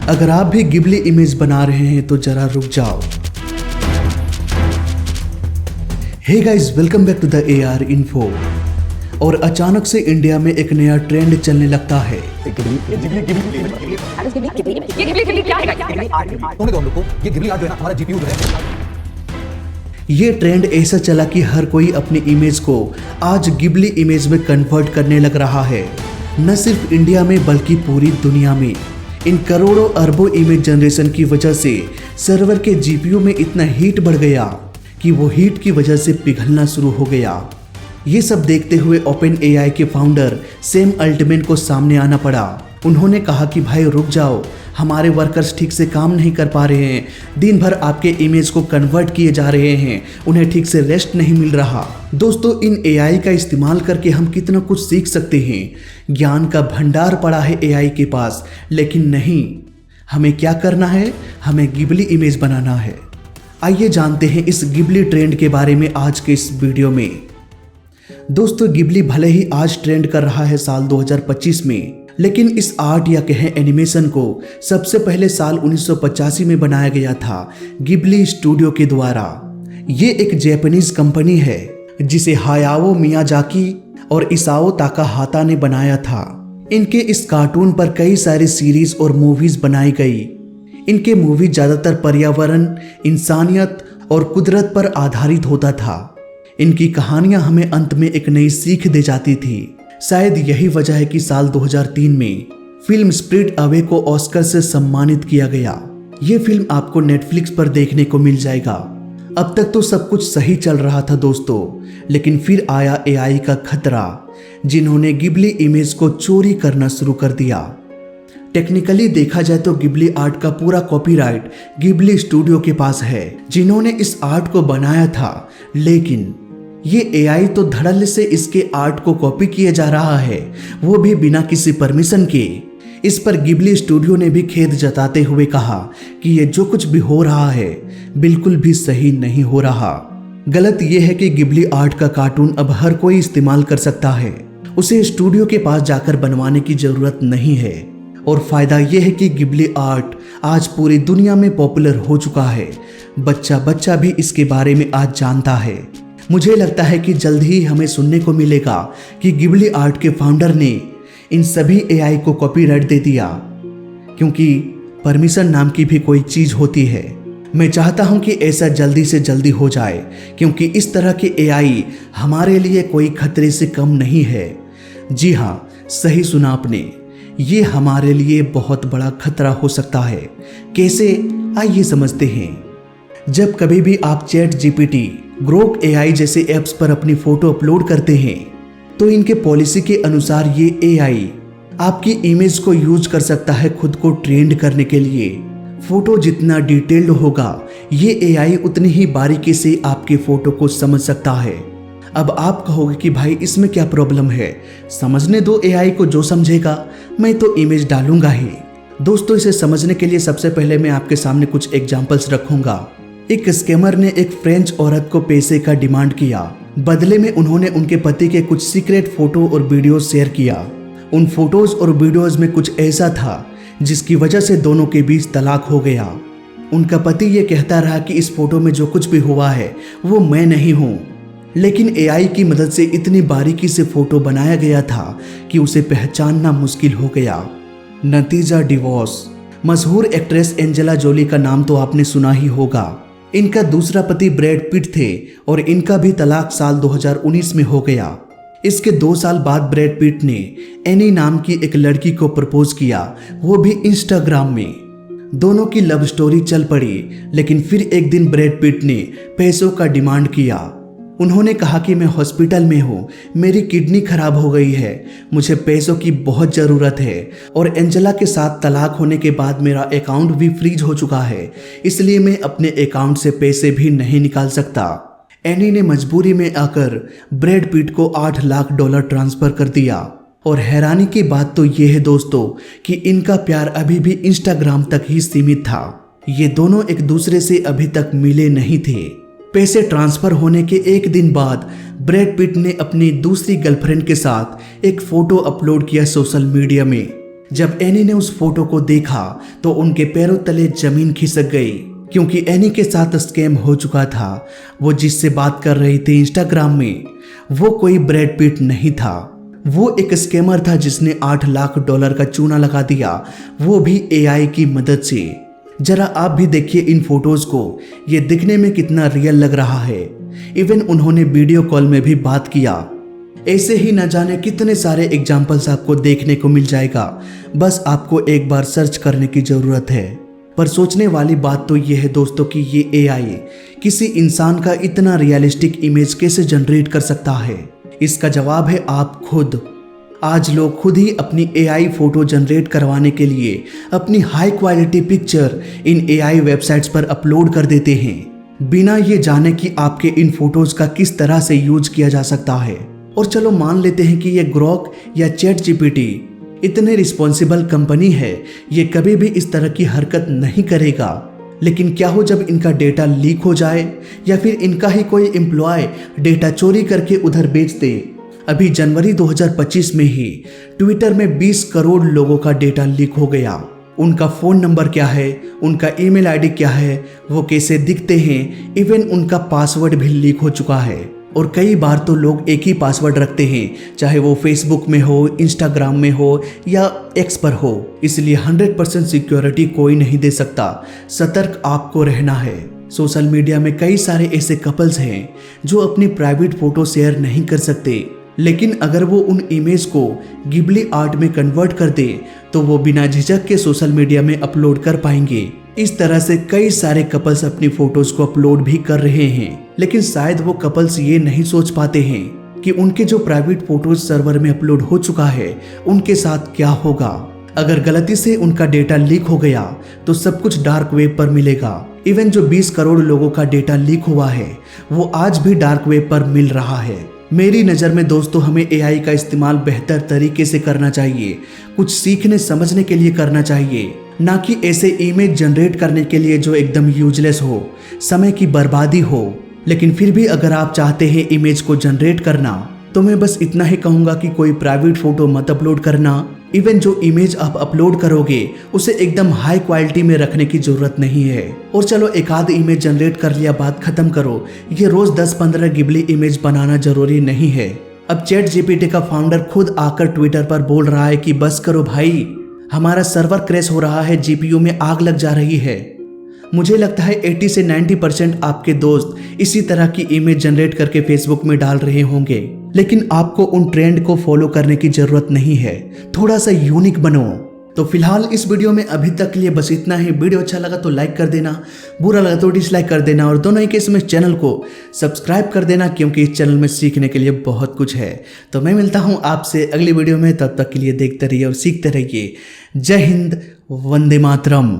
अगर आप भी गिबली इमेज बना रहे हैं तो जरा रुक जाओ। Hey guys, welcome back to the AR info. और अचानक से इंडिया में एक नया ट्रेंड चलने लगता है। ये ट्रेंड ऐसा चला कि हर कोई अपनी इमेज को आज गिबली इमेज में कन्वर्ट करने लग रहा है। न सिर्फ इंडिया में बल्कि पूरी दुनिया में। इन करोड़ों अरबों इमेज जनरेशन की वजह से सर्वर के GPU में इतना हीट बढ़ गया कि वो हीट की वजह से पिघलना शुरू हो गया। ये सब देखते हुए OpenAI के फाउंडर सैम अल्टमैन को सामने आना पड़ा। उन्होंने कहा कि भाई रुक जाओ, हमारे वर्कर्स ठीक से काम नहीं कर पा रहे हैं, दिन भर आपके इमेज को कन्वर्ट किए जा रहे हैं, उन्हें ठीक से रेस्ट नहीं मिल रहा। दोस्तों, इन AI का इस्तेमाल करके हम कितना कुछ सीख सकते हैं। ज्ञान का भंडार पड़ा है AI के पास, लेकिन नहीं, हमें क्या करना है, हमें गिबली इमेज बनाना है। आइए जानते हैं इस गिबली ट्रेंड के बारे में आज के इस वीडियो में। दोस्तों, गिबली भले ही आज ट्रेंड कर रहा है साल 2025 में, लेकिन इस आर्ट या कहें एनिमेशन को सबसे पहले साल 1985 में बनाया गया था गिबली स्टूडियो के द्वारा। ये एक जापानीज कंपनी है जिसे हायाओ मियाजाकी और इसाओ ताकाहाता ने बनाया था। इनके इस कार्टून पर कई सारी सीरीज और मूवीज बनाई गई। इनके मूवी ज्यादातर पर्यावरण, इंसानियत और कुदरत पर आधारित होता था। इनकी कहानियां हमें अंत में एक नई सीख दे जाती थी। शायद यही वजह है कि साल 2003 में फिल्म स्पिरिट अवे को ऑस्कर से सम्मानित किया गया। ये फिल्म आपको नेटफ्लिक्स पर देखने को मिल जाएगा। अब तक तो सब कुछ सही चल रहा था दोस्तों, लेकिन फिर आया AI का खतरा, जिन्होंने गिबली इमेज को चोरी करना शुरू कर दिया। टेक्निकली देखा जाए तो गिबली आर्ट का पूरा कॉपीराइट गिबली स्टूडियो के पास है, जिन्होंने इस आर्ट को बनाया था। लेकिन ये AI तो धड़ल्ले से इसके आर्ट को कॉपी किए जा रहा है, वो भी बिना किसी परमिशन के। इस पर गिबली स्टूडियो ने भी खेद जताते हुए कहा कि ये जो कुछ भी हो रहा है बिल्कुल भी सही नहीं हो रहा। गलत ये है कि गिबली आर्ट का कार्टून अब हर कोई इस्तेमाल कर सकता है, उसे स्टूडियो के पास जाकर बनवाने की जरूरत नहीं है। और फायदा यह है कि गिबली आर्ट आज पूरी दुनिया में पॉपुलर हो चुका है। बच्चा बच्चा भी इसके बारे में आज जानता है। मुझे लगता है कि जल्द ही हमें सुनने को मिलेगा कि गिबली आर्ट के फाउंडर ने इन सभी AI को कॉपीराइट दे दिया, क्योंकि परमिशन नाम की भी कोई चीज होती है। मैं चाहता हूं कि ऐसा जल्दी से जल्दी हो जाए, क्योंकि इस तरह के AI हमारे लिए कोई खतरे से कम नहीं है। जी हाँ, सही सुना आपने, ये हमारे लिए बहुत बड़ा खतरा हो सकता है। कैसे, आइए समझते हैं। जब कभी भी आप ChatGPT, ग्रोक AI जैसे ऐप्स पर अपनी फोटो अपलोड करते हैं, तो इनके पॉलिसी के अनुसार ये AI आपकी इमेज को यूज कर सकता है खुद को ट्रेंड करने के लिए। फोटो जितना डिटेल्ड होगा, ये AI उतनी ही बारीकी से आपके फोटो को समझ सकता है। अब आप कहोगे कि भाई इसमें क्या प्रॉब्लम है, समझने दो AI को, जो समझेगा, मैं तो इमेज डालूंगा ही। दोस्तों, इसे समझने के लिए सबसे पहले मैं आपके सामने कुछ एग्जाम्पल्स रखूंगा। एक स्कैमर ने एक फ्रेंच औरत को पैसे का डिमांड किया। बदले में उन्होंने उनके पति के कुछ सीक्रेट फोटो और वीडियो शेयर किया। उन फोटोज और वीडियोज में कुछ ऐसा था जिसकी वजह से दोनों के बीच तलाक हो गया। उनका पति ये कहता रहा कि इस फोटो में जो कुछ भी हुआ है वो मैं नहीं हूँ, लेकिन AI की मदद से इतनी बारीकी से फोटो बनाया गया था कि उसे पहचानना मुश्किल हो गया। नतीजा डिवोर्स। मशहूर एक्ट्रेस एंजेला जोली का नाम तो आपने सुना ही होगा। इनका दूसरा पति ब्रैड पिट थे और इनका भी तलाक साल 2019 में हो गया। इसके 2 साल बाद ब्रैड पिट ने एनी नाम की एक लड़की को प्रपोज किया, वो भी इंस्टाग्राम में। दोनों की लव स्टोरी चल पड़ी, लेकिन फिर एक दिन ब्रैड पिट ने पैसों का डिमांड किया। उन्होंने कहा कि मैं हॉस्पिटल में हूँ, मेरी किडनी खराब हो गई है, मुझे पैसों की बहुत ज़रूरत है, और एंजेला के साथ तलाक होने के बाद मेरा अकाउंट भी फ्रीज हो चुका है, इसलिए मैं अपने अकाउंट से पैसे भी नहीं निकाल सकता। एनी ने मजबूरी में आकर ब्रैड पिट को $8 लाख ट्रांसफर कर दिया। और हैरानी की बात तो यह है दोस्तों कि इनका प्यार अभी भी इंस्टाग्राम तक ही सीमित था। ये दोनों एक दूसरे से अभी तक मिले नहीं थे। पैसे ट्रांसफर होने के एक दिन बाद ब्रैड पिट ने अपनी दूसरी गर्लफ्रेंड के साथ एक फोटो अपलोड किया सोशल मीडिया में। जब एनी ने उस फोटो को देखा तो उनके पैरों तले जमीन खिसक गई, क्योंकि एनी के साथ स्कैम हो चुका था। वो जिससे बात कर रही थी इंस्टाग्राम में, वो कोई ब्रैड पिट नहीं था। वो एक स्कैमर था जिसने $8 लाख का चूना लगा दिया, वो भी AI की मदद से। जरा आप भी देखिए इन फोटोज को, ये दिखने में कितना रियल लग रहा है। इवन उन्होंने वीडियो कॉल में भी बात किया। ऐसे ही न जाने कितने सारे एग्जाम्पल्स आपको देखने को मिल जाएगा, बस आपको एक बार सर्च करने की जरूरत है। पर सोचने वाली बात तो यह है दोस्तों कि ये AI किसी इंसान का इतना रियलिस्टिक इमेज कैसे जनरेट कर सकता है। इसका जवाब है आप खुद। आज लोग खुद ही अपनी AI फोटो जनरेट करवाने के लिए अपनी high quality picture in AI websites पर अपलोड कर देते हैं, बिना ये जाने कि आपके इन फोटोज का किस तरह से यूज किया जा सकता है। और चलो मान लेते हैं कि ये ग्रोक या ChatGPT इतने रिस्पॉन्सिबल कंपनी है, ये कभी भी इस तरह की हरकत नहीं करेगा। लेकिन क्या हो जब इनका डेटा लीक हो जाए, या फिर इनका ही कोई एम्प्लॉय डेटा चोरी करके उधर बेच दे। अभी जनवरी 2025 में ही ट्विटर में 20 करोड़ लोगों का डेटा लीक हो गया। उनका फ़ोन नंबर क्या है, उनका ईमेल आईडी क्या है, वो कैसे दिखते हैं, इवन उनका पासवर्ड भी लीक हो चुका है। और कई बार तो लोग एक ही पासवर्ड रखते हैं, चाहे वो फेसबुक में हो, इंस्टाग्राम में हो या एक्स पर हो। इसलिए 100% सिक्योरिटी कोई नहीं दे सकता। सतर्क आपको रहना है। सोशल मीडिया में कई सारे ऐसे कपल्स हैं जो अपनी प्राइवेट फोटो शेयर नहीं कर सकते, लेकिन अगर वो उन इमेज को गिबली आर्ट में कन्वर्ट कर दे तो वो बिना झिझक के सोशल मीडिया में अपलोड कर पाएंगे। इस तरह से कई सारे कपल्स अपनी फोटोज को अपलोड भी कर रहे हैं, लेकिन शायद वो कपल्स ये नहीं सोच पाते हैं कि उनके जो प्राइवेट फोटोज सर्वर में अपलोड हो चुका है उनके साथ क्या होगा। अगर गलती से उनका डेटा लीक हो गया तो सब कुछ डार्क वेब पर मिलेगा। इवन जो 20 करोड़ लोगों का डेटा लीक हुआ है वो आज भी डार्क वेब पर मिल रहा है। मेरी नज़र में दोस्तों हमें AI का इस्तेमाल बेहतर तरीके से करना चाहिए, कुछ सीखने समझने के लिए करना चाहिए, ना कि ऐसे इमेज जनरेट करने के लिए जो एकदम यूजलेस हो, समय की बर्बादी हो। लेकिन फिर भी अगर आप चाहते हैं इमेज को जनरेट करना तो मैं बस इतना ही कहूँगा कि कोई प्राइवेट फोटो मत अपलोड करना। इवन जो इमेज आप अपलोड करोगे उसे एकदम हाई क्वालिटी में रखने की जरूरत नहीं है। और चलो एक आध इमेज जनरेट कर लिया, बात खत्म करो। ये रोज 10-15 गिबली इमेज बनाना जरूरी नहीं है। अब ChatGPT का फाउंडर खुद आकर ट्विटर पर बोल रहा है कि बस करो भाई, हमारा सर्वर क्रैश हो रहा है, GPU में आग लग जा रही है। मुझे लगता है 80 से 90% आपके दोस्त इसी तरह की इमेज जनरेट करके फेसबुक में डाल रहे होंगे, लेकिन आपको उन ट्रेंड को फॉलो करने की जरूरत नहीं है। थोड़ा सा यूनिक बनो। तो फिलहाल इस वीडियो में अभी तक के लिए बस इतना ही। वीडियो अच्छा लगा तो लाइक कर देना, बुरा लगा तो डिसलाइक कर देना, और दोनों ही केस में चैनल को सब्सक्राइब कर देना, क्योंकि इस चैनल में सीखने के लिए बहुत कुछ है। तो मैं मिलता हूँ आपसे अगली वीडियो में, तब तक के लिए देखते रहिए और सीखते रहिए। जय हिंद, वंदे मातरम।